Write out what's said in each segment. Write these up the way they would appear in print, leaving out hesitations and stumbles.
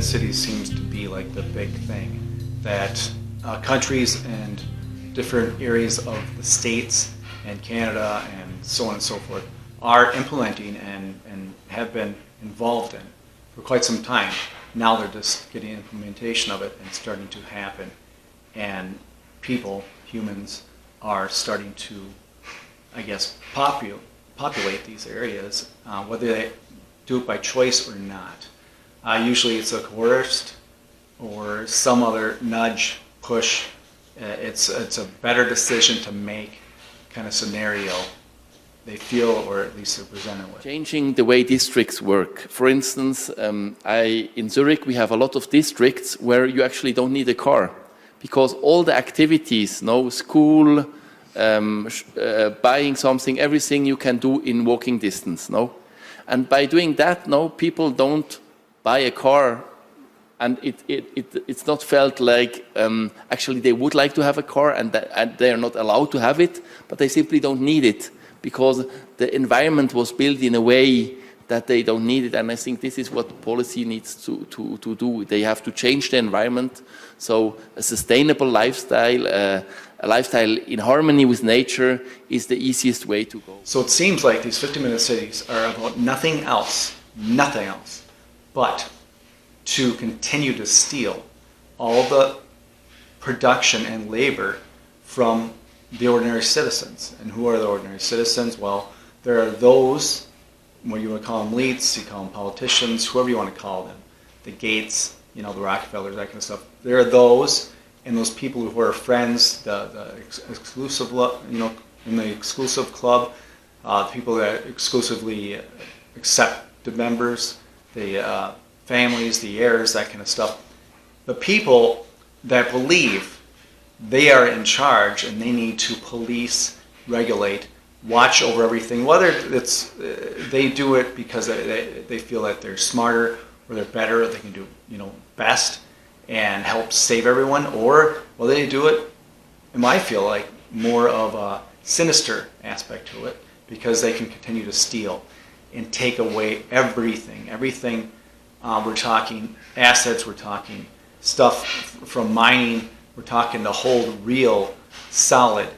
cities seems to be like the big thing that countries and different areas of the States and Canada and so on and so forth are implementing and have been involved in for quite some time. Now they're just getting implementation of it and starting to happen. And people, humans, are starting to, I guess, populate these areas, whether they do it by choice or not. Usually it's a coerced or some other nudge, push. It's a better decision to make kind of scenario they feel, or at least they're presented with. Changing the way districts work. For instance, in Zurich we have a lot of districts where you actually don't need a car because all the activities, school, buying something, everything you can do in walking distance, And by doing that, people don't buy a car, and it's not felt like actually they would like to have a car and they are not allowed to have it, but they simply don't need it because the environment was built in a way that they don't need it. And I think this is what policy needs to do. They have to change the environment. So a sustainable lifestyle, a lifestyle in harmony with nature is the easiest way to go. So it seems like these 50-minute cities are about nothing else, but to continue to steal all the production and labor from the ordinary citizens. And who are the ordinary citizens? Well, there are those, what you would call them elites, you call them politicians, whoever you want to call them, the Gates, the Rockefellers, that kind of stuff. There are those, and those people who are friends, the exclusive, in the exclusive club, people that exclusively accept the members, the families, the heirs, that kind of stuff. The people that believe they are in charge and they need to police, regulate, watch over everything, whether it's they do it because they feel that they're smarter or they're better, or they can do best and help save everyone, or they do it, it might feel like, more of a sinister aspect to it because they can continue to steal and take away everything. We're talking assets, we're talking stuff from mining, we're talking the whole real, solid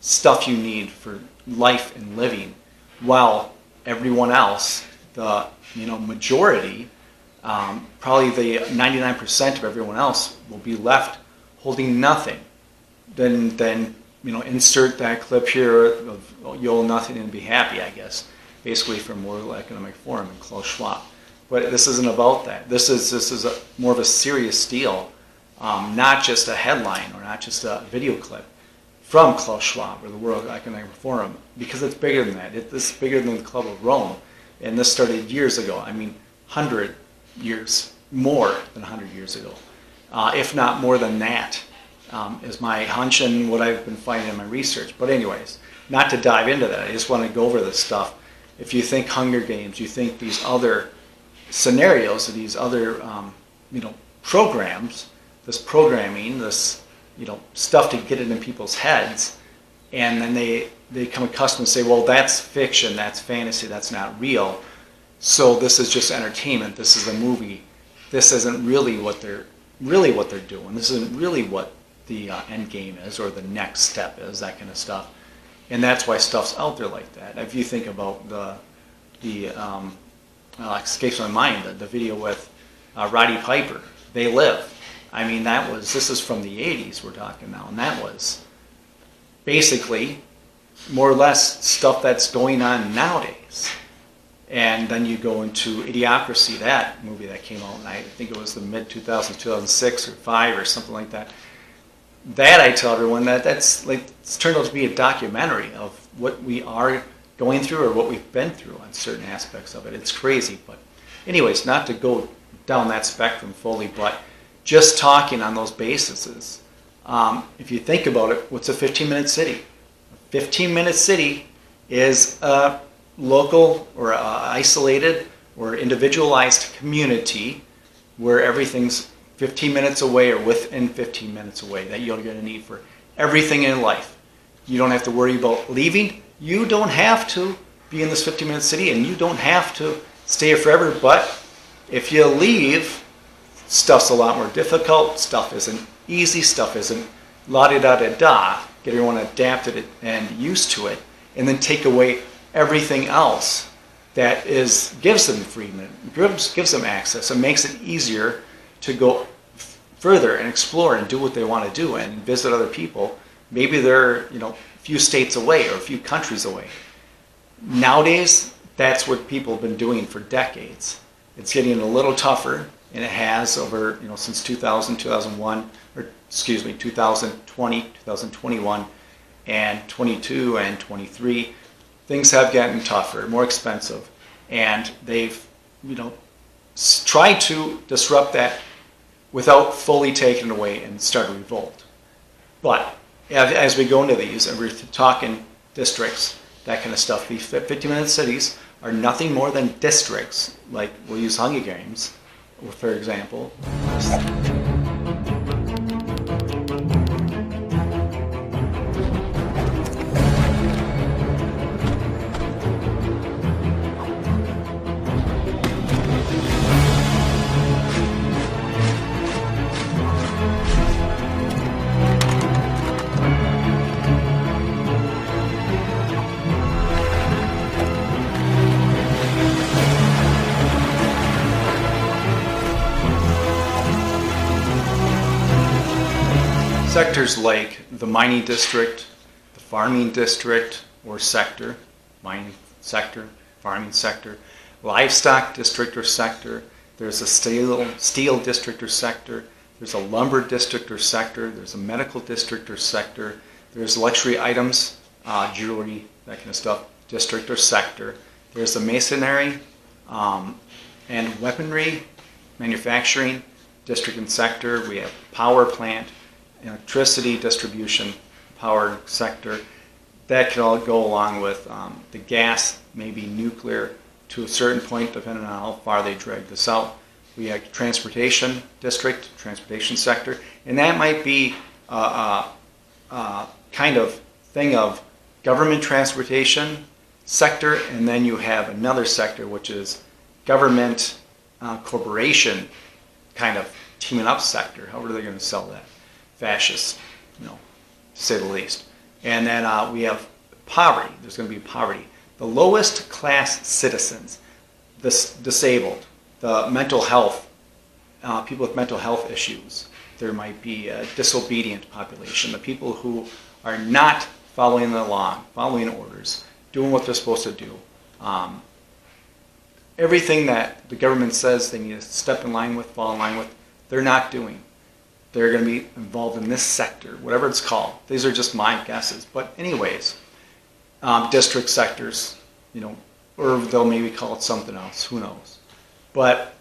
stuff you need for life and living, while everyone else, the majority, probably the 99% of everyone else will be left holding nothing. Then insert that clip here of "you'll own nothing and be happy," I guess, basically from World Economic Forum and Klaus Schwab. But this isn't about that. This is more of a serious deal, not just a headline or not just a video clip from Klaus Schwab or the World Economic Forum, because it's bigger than that. It's bigger than the Club of Rome, and this started years ago. 100 years, more than 100 years ago, if not more than that, is my hunch and what I've been finding in my research. But anyways, not to dive into that, I just want to go over this stuff. If you think Hunger Games, you think these other scenarios, these other programs, this programming, this stuff to get it in people's heads, and then they become accustomed to say, well, that's fiction, that's fantasy, that's not real, so this is just entertainment, this is a movie, this isn't really what they're doing, this isn't really what the end game is or the next step is, that kind of stuff. And that's why stuff's out there like that. If you think about the escapes my mind, the video with Roddy Piper, They Live. This is from the 80s we're talking now, and that was basically more or less stuff that's going on nowadays. And then you go into Idiocracy, that movie that came out, and I think it was the mid-2000s, 2006 or 5 or something like that. That I tell everyone that's like, it's turned out to be a documentary of what we are going through or what we've been through on certain aspects of it. It's crazy, but anyways, not to go down that spectrum fully, but just talking on those bases. If you think about it, what's a 15-minute city? A 15-minute city is a local or isolated or individualized community where everything's 15 minutes away or within 15 minutes away that you're going to need for everything in life. You don't have to worry about leaving. You don't have to be in this 15-minute city, and you don't have to stay here forever. But if you leave, stuff's a lot more difficult, stuff isn't easy, stuff isn't la-di-da-da-da, get everyone adapted and used to it, and then take away everything else that gives them freedom, gives them access, and makes it easier to go further and explore and do what they want to do and visit other people. Maybe they're a few states away or a few countries away. Nowadays, that's what people have been doing for decades. It's getting a little tougher, and it has over since 2000, 2001, or excuse me, 2020, 2021, and 22 and 23. Things have gotten tougher, more expensive, and they've tried to disrupt that without fully taking it away and start a revolt. But as we go into these, and we're talking districts, that kind of stuff, these 50-minute cities are nothing more than districts. Like, we'll use Hunger Games, for example. Sectors like the mining district, the farming district or sector, mining sector, farming sector, livestock district or sector, there's a steel district or sector, there's a lumber district or sector, there's a medical district or sector, there's luxury items, jewelry, that kind of stuff, district or sector, there's the masonry and weaponry, manufacturing, district and sector, we have power plant, electricity distribution, power sector. That can all go along with the gas, maybe nuclear, to a certain point, depending on how far they drag this out. We have transportation district, transportation sector, and that might be a kind of thing of government transportation sector, and then you have another sector which is government corporation kind of teaming up sector. How are they going to sell that? Fascist, to say the least. And then we have poverty. There's going to be poverty. The lowest class citizens, the disabled, the mental health, people with mental health issues. There might be a disobedient population, the people who are not following the law, following orders, doing what they're supposed to do. Everything that the government says they need to step in line with, fall in line with, they're not doing. They're going to be involved in this sector, whatever it's called. These are just my guesses. But anyways, district sectors, or they'll maybe call it something else. Who knows? But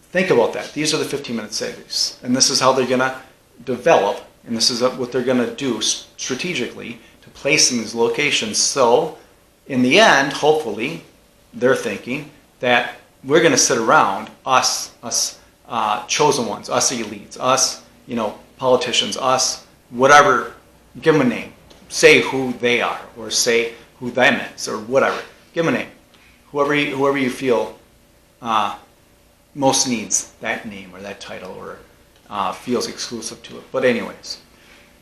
think about that. These are the 15-minute cities. And this is how they're going to develop, and this is what they're going to do strategically to place in these locations. So in the end, hopefully, they're thinking that we're going to sit around, us chosen ones, us elites, us, politicians, us, whatever, give them a name. Say who they are, or say who them is, or whatever. Give them a name. Whoever you feel most needs that name or that title, or feels exclusive to it. But anyways,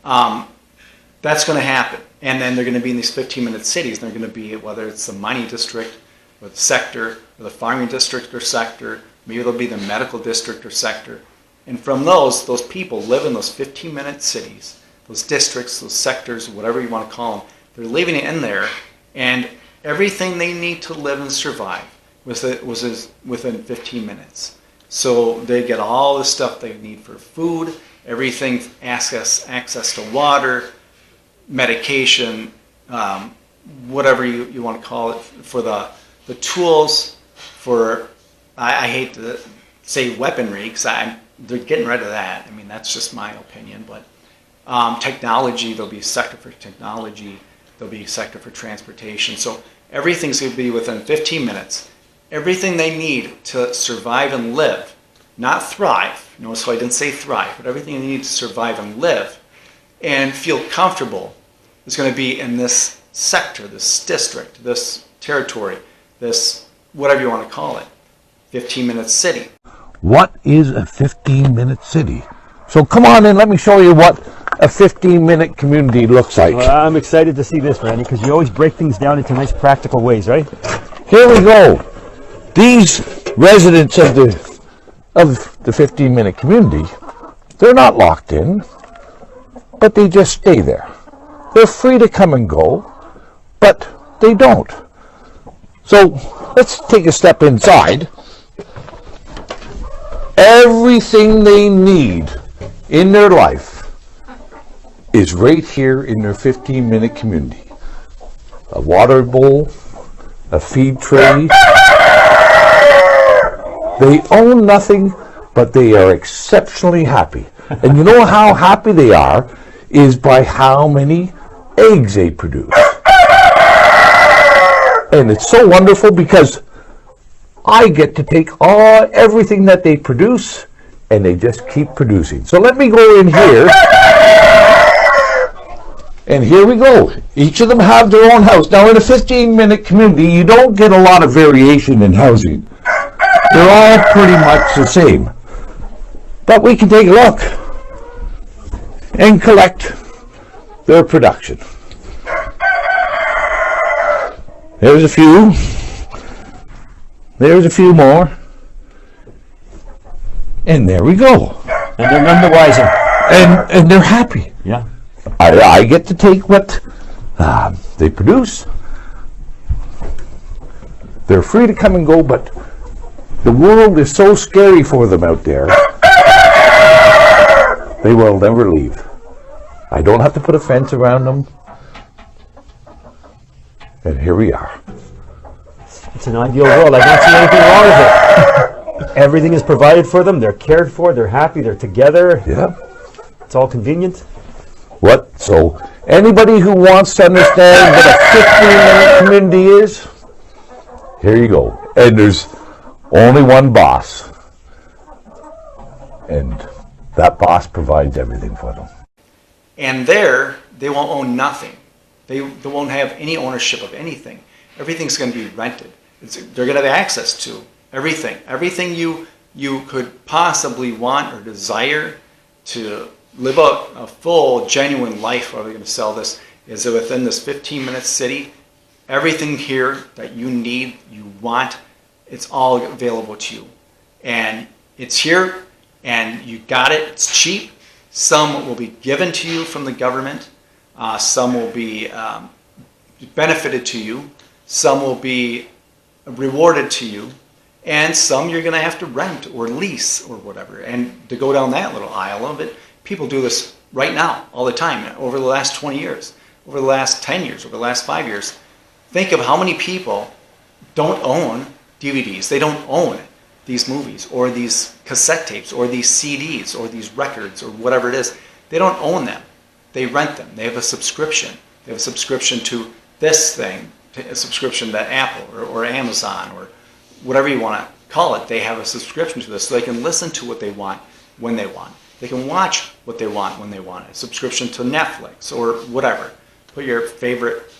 that's going to happen. And then they're going to be in these 15-minute cities, and they're going to be, whether it's the mining district, or the sector, or the farming district or sector, maybe it'll be the medical district or sector. And from those people live in those 15-minute cities, those districts, those sectors, whatever you want to call them. They're living in there, and everything they need to live and survive was within 15 minutes. So they get all the stuff they need for food, everything, access to water, medication, whatever you want to call it, for the tools, for, I hate to say weaponry, because they're getting rid of that. I mean, that's just my opinion. But technology, there'll be a sector for technology. There'll be a sector for transportation. So everything's going to be within 15 minutes. Everything they need to survive and live, not thrive. Notice how I didn't say thrive, but everything they need to survive and live and feel comfortable is going to be in this sector, this district, this territory, this whatever you want to call it, 15-minute city. what is a 15-minute city? So come on in, let me show you what a 15-minute community looks like. Well, I'm excited to see this, Randy, because you always break things down into nice practical ways, right? Here we go. These residents of the 15-minute community, they're not locked in, but they just stay there. They're free to come and go, but they don't. So let's take a step inside. Everything they need in their life is right here in their 15-minute community. A water bowl, a feed tray. They own nothing, but they are exceptionally happy. And you know how happy they are is by how many eggs they produce. And it's so wonderful because I get to take everything that they produce and they just keep producing. So let me go in here. And here we go. Each of them have their own house. Now in a 15-minute community, you don't get a lot of variation in housing. They're all pretty much the same. But we can take a look and collect their production. There's a few. There's a few more. And there we go. And they're none the wiser. And they're happy. Yeah. I get to take what they produce. They're free to come and go, but the world is so scary for them out there. They will never leave. I don't have to put a fence around them. And here we are. It's an ideal world. I don't see anything wrong with it. Everything is provided for them. They're cared for. They're happy. They're together. Yeah. It's all convenient. What? So anybody who wants to understand what a 15-minute community is, here you go. And there's only one boss. And that boss provides everything for them. And there, they won't own nothing. They won't have any ownership of anything. Everything's going to be rented. They're going to have access to everything. Everything you could possibly want or desire to live a full, genuine life, or are they going to sell this, is within this 15-minute city. Everything here that you need, you want, it's all available to you. And it's here, and you got it. It's cheap. Some will be given to you from the government. Some will be benefited to you. Some will be rewarded to you. And some you're going to have to rent or lease or whatever. And to go down that little aisle of it, people do this right now, all the time, over the last 20 years, over the last 10 years, over the last 5 years. Think of how many people don't own DVDs. They don't own these movies or these cassette tapes or these CDs or these records or whatever it is. They don't own them. They rent them. They have a subscription. They have a subscription to this thing, a subscription to Apple or Amazon or whatever you want to call it. They have a subscription to this so they can listen to what they want when they want. They can watch what they want when they want. A subscription to Netflix or whatever. Put your favorite,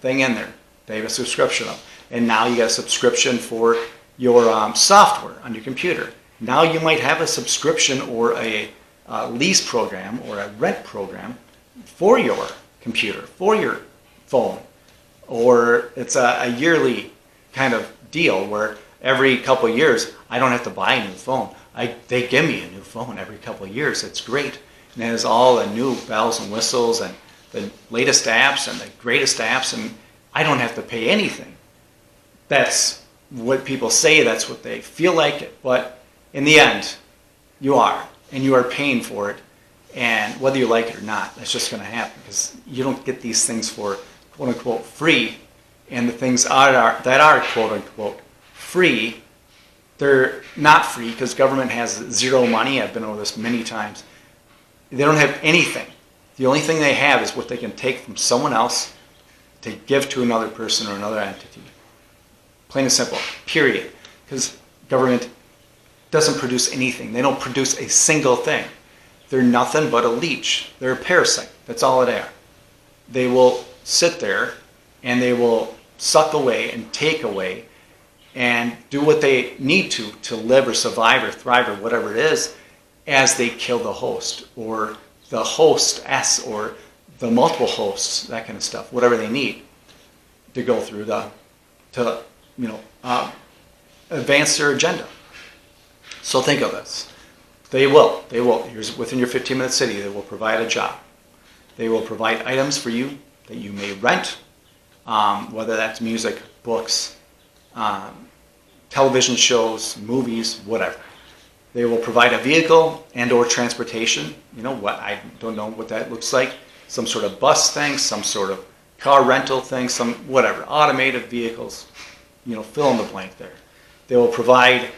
thing in there. They have a subscription of. And now you got a subscription for your software on your computer. Now you might have a subscription or a lease program or a rent program for your computer, for your phone. Or it's a yearly kind of deal where every couple of years I don't have to buy a new phone. They give me a new phone every couple of years. It's great. And it has all the new bells and whistles and the latest apps and the greatest apps, and I don't have to pay anything. That's what people say, that's what they feel like, but in the end, you are, and you are paying for it, and whether you like it or not, that's just going to happen, because you don't get these things for quote-unquote free, and the things that are quote-unquote free, they're not free, because government has zero money. I've been over this many times. They don't have anything. The only thing they have is what they can take from someone else to give to another person or another entity. Plain and simple, period. Because government doesn't produce anything. They don't produce a single thing. They're nothing but a leech. They're a parasite. That's all they are. They will sit there and they will suck away and take away and do what they need to live or survive or thrive or whatever it is, as they kill the host or the hostess or the multiple hosts, that kind of stuff, whatever they need to go through to advance their agenda. So think of this. They will. Here's within your 15-minute city, they will provide a job. They will provide items for you that you may rent, whether that's music, books, television shows, movies, whatever. They will provide a vehicle and or transportation. You know what? I don't know what that looks like. Some sort of bus thing, some sort of car rental thing, some whatever. Automated vehicles. Fill in the blank there. They will provide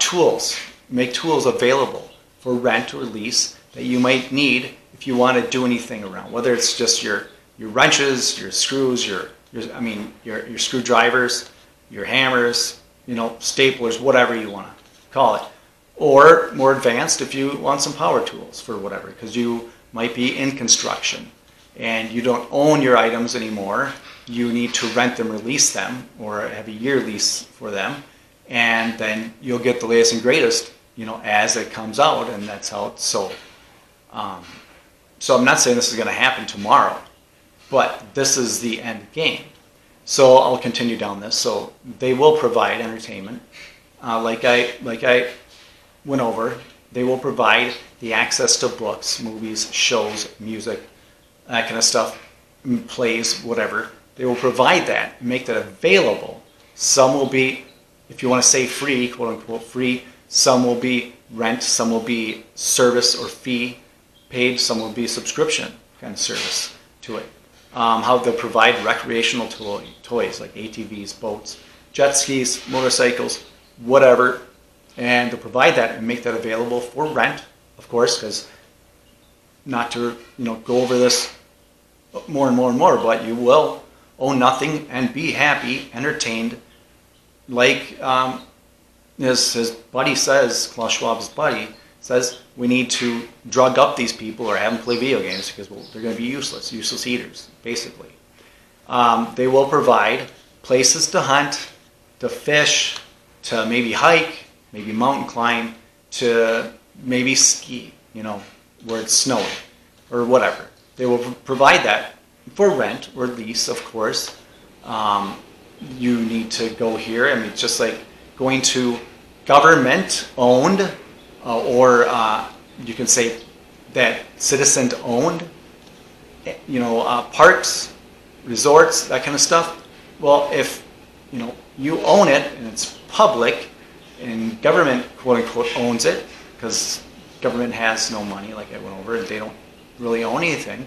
tools, make tools available for rent or lease that you might need if you want to do anything around. Whether it's just your wrenches, your screws, your screwdrivers, your hammers, staplers, whatever you want to call it. Or more advanced if you want some power tools for whatever, because you might be in construction and you don't own your items anymore. You need to rent them or lease them or have a year lease for them, and then you'll get the latest and greatest, as it comes out, and that's how it's sold. So I'm not saying this is going to happen tomorrow, but this is the end game. So I'll continue down this. So they will provide entertainment, like I went over. They will provide the access to books, movies, shows, music, that kind of stuff, plays, whatever. They will provide that, make that available. Some will be, if you want to say free, quote unquote free, some will be rent, some will be service or fee paid, some will be subscription kind of service to it. How they'll provide recreational toys like ATVs, boats, jet skis, motorcycles, whatever, and they'll provide that and make that available for rent, of course, because not to go over this more and more and more, but you will own nothing and be happy, entertained, like his buddy says, Klaus Schwab's buddy says, we need to drug up these people or have them play video games because they're going to be useless eaters, basically. They will provide places to hunt, to fish, to maybe hike, maybe mountain climb, to maybe ski, where it's snowing or whatever. They will provide that for rent or lease, of course. You need to go here. I mean, it's just like going to government-owned or you can say that citizen-owned, parks, resorts, that kind of stuff. Well, if you own it and it's public and government, quote-unquote, owns it, because government has no money, like I went over, and they don't really own anything.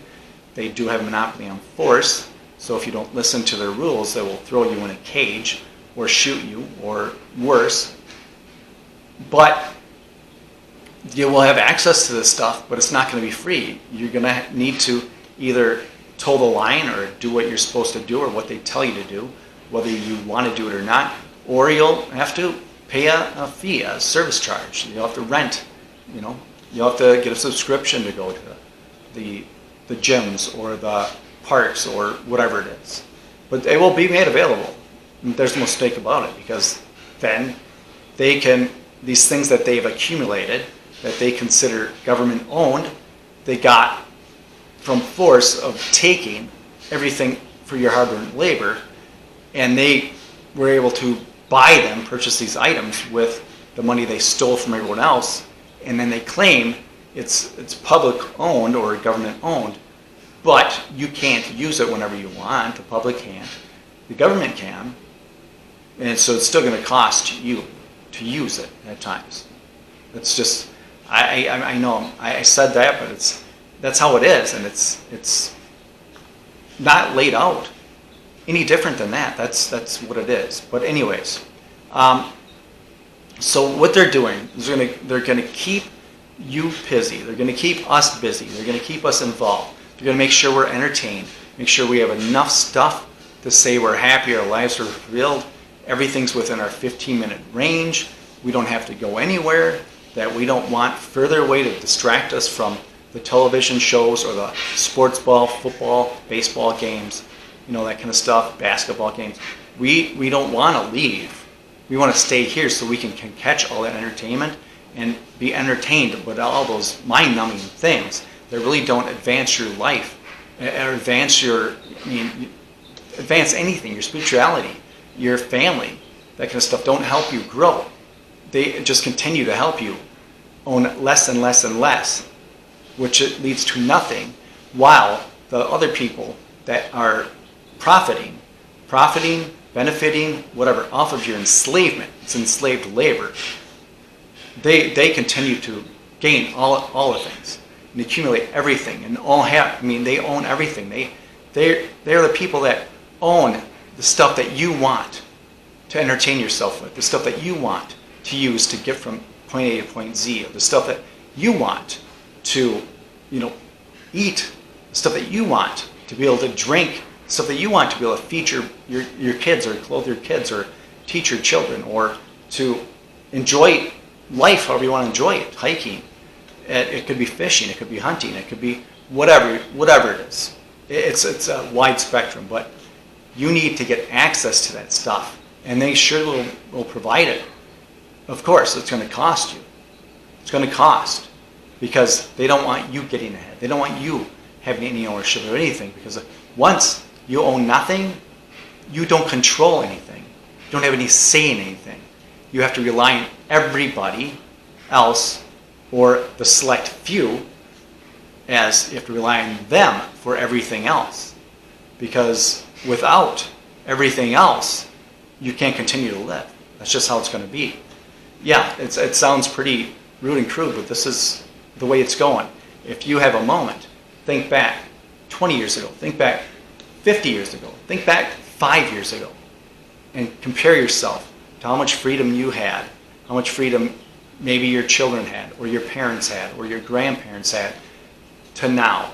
They do have a monopoly on force, so if you don't listen to their rules, they will throw you in a cage or shoot you, or worse. But you will have access to this stuff, but it's not going to be free. You're going to need to either toe the line or do what you're supposed to do or what they tell you to do, whether you want to do it or not, or you'll have to pay a fee, a service charge. You'll have to rent, you'll have to get a subscription to go to the gyms or the parks or whatever it is. But they will be made available. There's no mistake about it, because then they can, these things that they've accumulated, that they consider government owned, they got from force of taking everything for your hard-earned labor, and they were able to buy them, purchase these items with the money they stole from everyone else, and then they claim it's public owned or government owned, but you can't use it whenever you want. The public can't, the government can, and so it's still going to cost you to use it at times. It's just, I know I said that, but that's how it is, and it's not laid out any different than that. That's what it is. But anyways, so what they're doing is they're going to keep you busy. They're going to keep us busy. They're going to keep us involved. They're going to make sure we're entertained. Make sure we have enough stuff to say we're happy, our lives are thrilled. Everything's within our 15-minute range. We don't have to go anywhere that we don't want further away to distract us from the television shows or the sports ball, football, baseball games, that kind of stuff, basketball games. We don't want to leave We want to stay here so we can catch all that entertainment and be entertained with all those mind-numbing things that really don't advance your life, or advance advance anything, your spirituality, your family, that kind of stuff. Don't help you grow. They just continue to help you own less and less and less, which it leads to nothing, while the other people that are profiting, benefiting, whatever, off of your enslavement, it's enslaved labor, they continue to gain all the things and accumulate everything and all have. They own everything. They're the people that own the stuff that you want to entertain yourself with, the stuff that you want to use to get from point A to point Z, the stuff that you want to, eat, the stuff that you want to be able to drink, stuff that you want to be able to feed your kids, or clothe your kids, or teach your children, or to enjoy life however you want to enjoy it. Hiking, it could be fishing, it could be hunting, it could be whatever it is. It's a wide spectrum, but you need to get access to that stuff, and they sure will provide it. Of course, it's going to cost you. It's going to cost, because they don't want you getting ahead. They don't want you having any ownership of anything, because once you own nothing, you don't control anything. You don't have any say in anything. You have to rely on everybody else, or the select few, as you have to rely on them for everything else. Because without everything else, you can't continue to live. That's just how it's going to be. Yeah, it sounds pretty rude and crude, but this is the way it's going. If you have a moment, think back 20 years ago, think back 50 years ago, think back 5 years ago, and compare yourself to how much freedom you had, how much freedom maybe your children had, or your parents had, or your grandparents had, to now,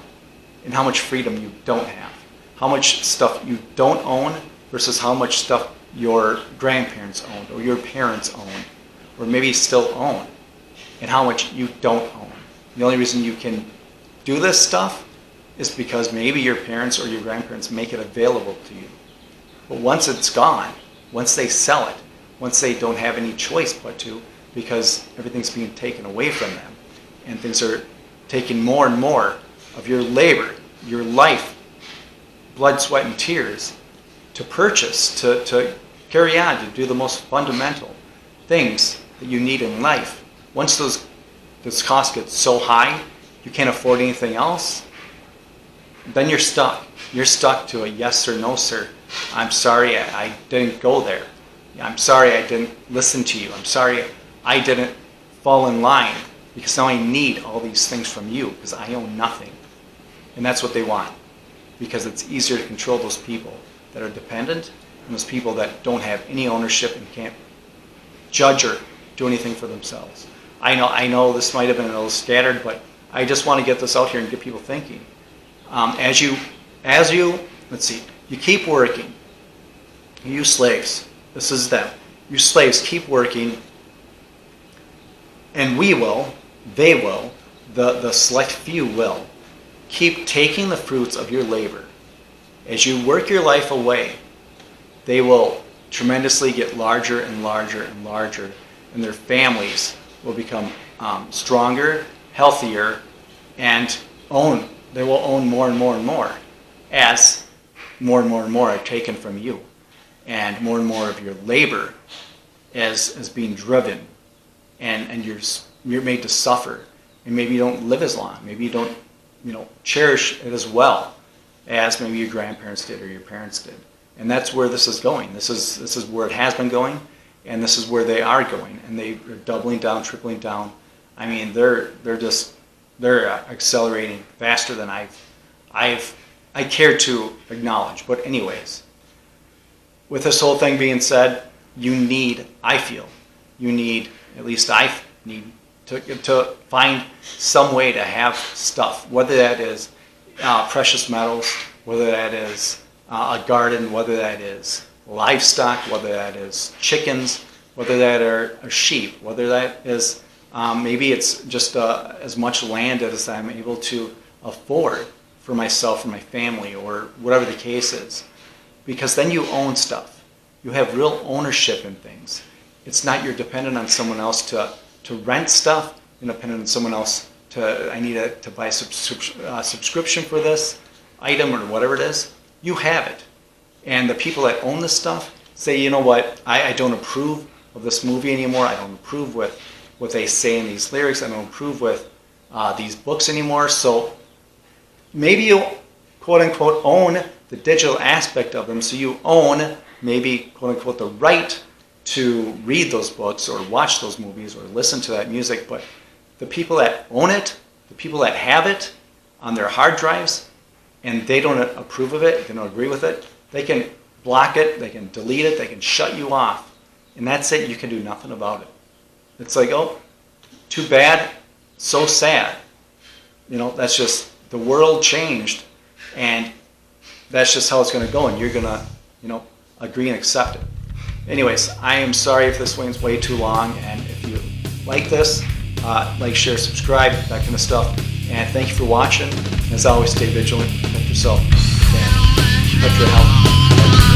and how much freedom you don't have. How much stuff you don't own versus how much stuff your grandparents owned, or your parents owned, or maybe still own, and how much you don't own. The only reason you can do this stuff is because maybe your parents or your grandparents make it available to you. But once it's gone, once they sell it, once they don't have any choice but to, because everything's being taken away from them, and things are taking more and more of your labor, your life, blood, sweat, and tears to purchase, to carry on, to do the most fundamental things that you need in life. Once those costs get so high, you can't afford anything else, then you're stuck. You're stuck to a yes or no, sir. I'm sorry I didn't go there. I'm sorry I didn't listen to you. I'm sorry I didn't fall in line, because now I need all these things from you because I own nothing. And that's what they want, because it's easier to control those people that are dependent and those people that don't have any ownership and can't judge or do anything for themselves. I know this might have been a little scattered, but I just want to get this out here and get people thinking. As you, let's see, you keep working. You slaves, this is them. You slaves keep working, and we will, they will, the select few will, keep taking the fruits of your labor. As you work your life away, they will tremendously get larger and larger and larger, and their families will become stronger, healthier, and they will own more and more and more, as more and more are taken from you, and more of your labor is being driven, and you're made to suffer, and maybe you don't live as long, maybe you don't cherish it as well as maybe your grandparents did or your parents did. And that's where this is going. This is where it has been going, and this is where they are going, and they're doubling down, tripling down. I mean, they're accelerating faster than I care to acknowledge. But anyways, with this whole thing being said, I feel you need, at least I need to find some way to have stuff, whether that is precious metals, whether that is a garden, whether that is livestock, whether that is chickens, whether that are sheep, whether that is maybe it's just as much land as I'm able to afford for myself and my family, or whatever the case is. Because then you own stuff. You have real ownership in things. It's not you're dependent on someone else to rent stuff. You're dependent on someone else I need to buy a subscription for this item or whatever it is. You have it. And the people that own this stuff say, you know what, I don't approve of this movie anymore. I don't approve with what they say in these lyrics. I don't approve with these books anymore. So maybe you, quote unquote, own the digital aspect of them. So you own maybe, quote unquote, the right to read those books or watch those movies or listen to that music. But the people that own it, the people that have it on their hard drives, and they don't approve of it, they don't agree with it, they can block it, they can delete it, they can shut you off. And that's it, you can do nothing about it. It's like, oh, too bad, so sad. You know, that's just, the world changed, and that's just how it's going to go, and you're going to, you know, agree and accept it. Anyways, I am sorry if this went way too long, and if you like this, like, share, subscribe, that kind of stuff. And thank you for watching. As always, stay vigilant, protect yourself, and protect your health.